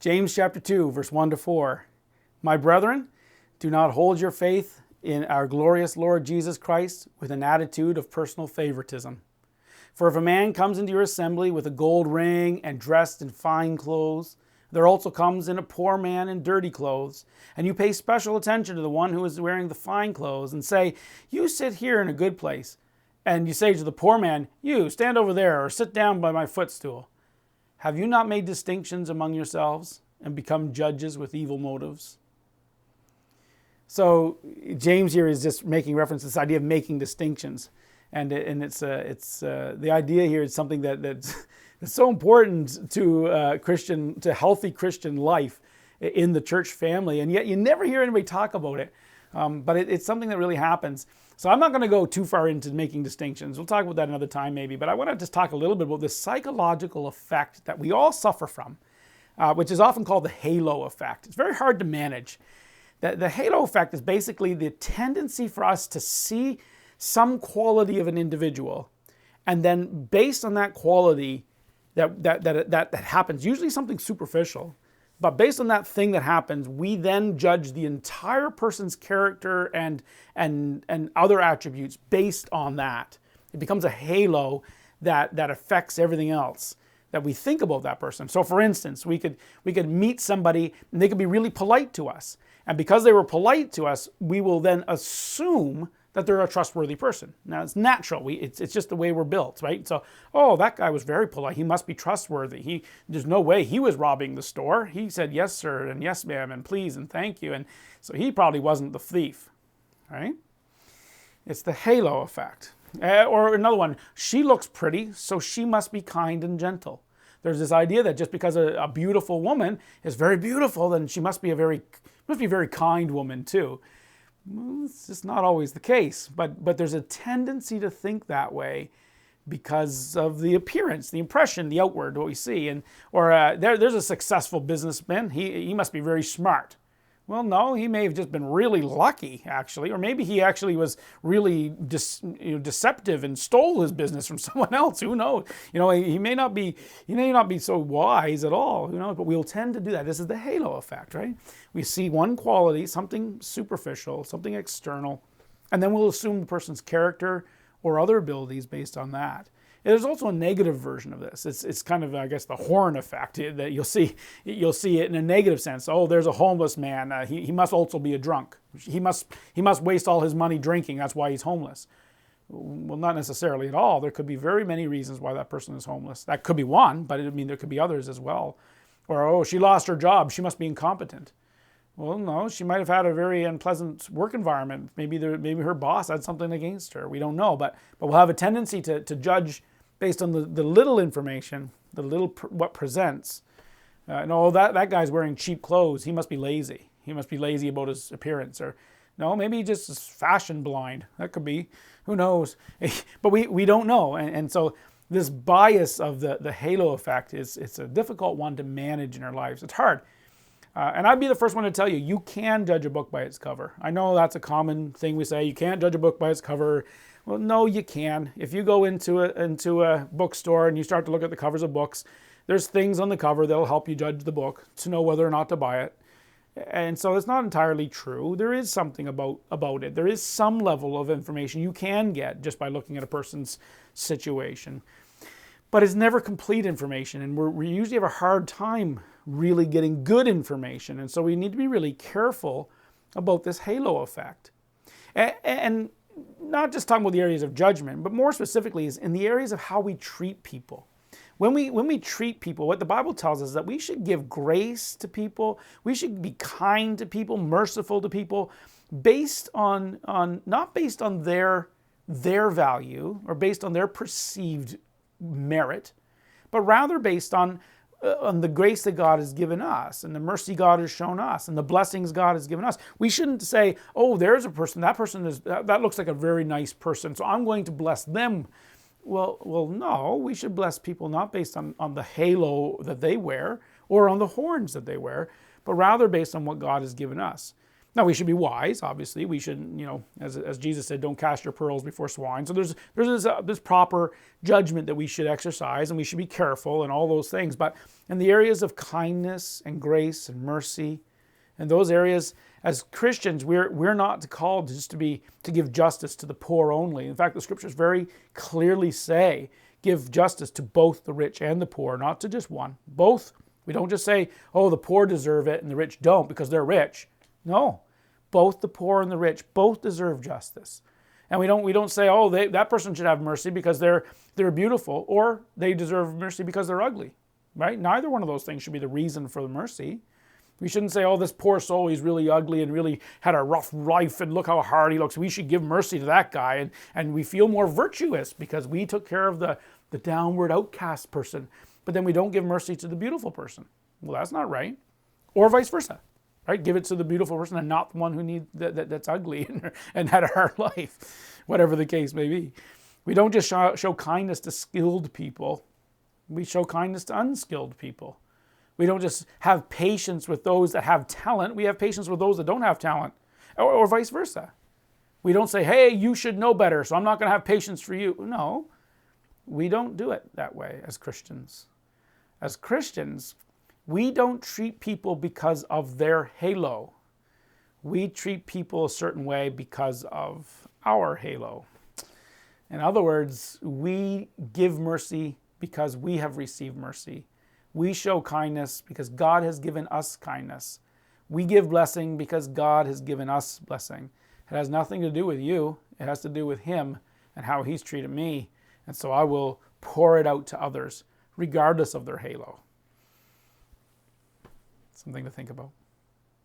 James chapter 2, verse 1 to 4. My brethren, do not hold your faith in our glorious Lord Jesus Christ with an attitude of personal favoritism. For if a man comes into your assembly with a gold ring and dressed in fine clothes, there also comes in a poor man in dirty clothes, and you pay special attention to the one who is wearing the fine clothes, and say, you sit here in a good place. And you say to the poor man, you stand over there, or sit down by my footstool. Have you not made distinctions among yourselves and become judges with evil motives? So James here is just making reference to this idea of making distinctions. And it's the idea here is something that's so important to healthy Christian life in the church family, and yet you never hear anybody talk about it. But it's something that really happens. So I'm not going to go too far into making distinctions. We'll talk about that another time maybe. But I want to just talk a little bit about the psychological effect that we all suffer from, which is often called the halo effect. It's very hard to manage. The halo effect is basically the tendency for us to see some quality of an individual, and then based on that quality that happens, usually something superficial, but based on that thing that happens, we then judge the entire person's character and other attributes based on that. It becomes a halo that affects everything else that we think about that person. So for instance, we could meet somebody and they could be really polite to us. And because they were polite to us, we will then assume that they're a trustworthy person. Now, it's natural. It's just the way we're built, right? So, oh, that guy was very polite. He must be trustworthy. There's no way he was robbing the store. He said, yes, sir, and yes, ma'am, and please, and thank you. And so he probably wasn't the thief, right? It's the halo effect. Or another one, she looks pretty, so she must be kind and gentle. There's this idea that just because a beautiful woman is very beautiful, then she must be a very kind woman too. Well, it's just not always the case, but there's a tendency to think that way because of the appearance, the impression, the outward, what we see. There's a successful businessman. He must be very smart. Well, no, he may have just been really lucky, actually, or maybe he actually was really deceptive and stole his business from someone else. Who knows? He may not be so wise at all. But we'll tend to do that. This is the halo effect, right? We see one quality, something superficial, something external, and then we'll assume the person's character or other abilities based on that. There's also a negative version of this. It's kind of, I guess, the horn effect that you'll see it in a negative sense. Oh, there's a homeless man. He must also be a drunk. He must waste all his money drinking. That's why he's homeless. Well, not necessarily at all. There could be very many reasons why that person is homeless. That could be one, but there could be others as well. Or, oh, she lost her job. She must be incompetent. Well, no, she might have had a very unpleasant work environment. Maybe her boss had something against her. We don't know, but we'll have a tendency to judge based on the little information, what presents. No, that guy's wearing cheap clothes. He must be lazy. He must be lazy about his appearance. Or no, maybe he just is fashion blind. That could be. Who knows? But we don't know. And so this bias of the halo effect it's a difficult one to manage in our lives. It's hard. And I'd be the first one to tell you can judge a book by its cover. I know that's a common thing we say. You can't judge a book by its cover. Well, no, you can. If you go into a bookstore and you start to look at the covers of books, there's things on the cover that'll help you judge the book to know whether or not to buy it. And so it's not entirely true. There is something about it. There is some level of information you can get just by looking at a person's situation. But it's never complete information, and we usually have a hard time really getting good information. And so we need to be really careful about this halo effect. And not just talking about the areas of judgment, but more specifically is in the areas of how we treat people. When we treat people, what the Bible tells us is that we should give grace to people, we should be kind to people, merciful to people, based on not based on their value or based on their perceived merit, but rather based on the grace that God has given us and the mercy God has shown us and the blessings God has given us. We shouldn't say, oh, there's a person, that looks like a very nice person, so I'm going to bless them. Well, no, we should bless people not based on the halo that they wear or on the horns that they wear, but rather based on what God has given us. Now, we should be wise, obviously. We shouldn't, as Jesus said, don't cast your pearls before swine. So there's this proper judgment that we should exercise, and we should be careful and all those things. But in the areas of kindness and grace and mercy, and those areas, as Christians, we're not called just to give justice to the poor only. In fact, the scriptures very clearly say, give justice to both the rich and the poor, not to just one. Both. We don't just say, oh, the poor deserve it and the rich don't because they're rich. No, both the poor and the rich both deserve justice, and we don't say, oh, that person should have mercy because they're beautiful, or they deserve mercy because they're ugly, right? Neither one of those things should be the reason for the mercy. We shouldn't say, oh, this poor soul, he's really ugly and really had a rough life, and look how hard he looks. We should give mercy to that guy, and we feel more virtuous because we took care of the downward outcast person, but then we don't give mercy to the beautiful person. Well, that's not right, or vice versa. Right? Give it to the beautiful person and not the one who that's ugly and had a hard life, whatever the case may be. We don't just show kindness to skilled people. We show kindness to unskilled people. We don't just have patience with those that have talent. We have patience with those that don't have talent, or vice versa. We don't say, hey, you should know better, so I'm not going to have patience for you. No, we don't do it that way as Christians. As Christians, we don't treat people because of their halo. We treat people a certain way because of our halo. In other words, we give mercy because we have received mercy. We show kindness because God has given us kindness. We give blessing because God has given us blessing. It has nothing to do with you. It has to do with Him and how He's treated me. And so I will pour it out to others, regardless of their halo. Something to think about.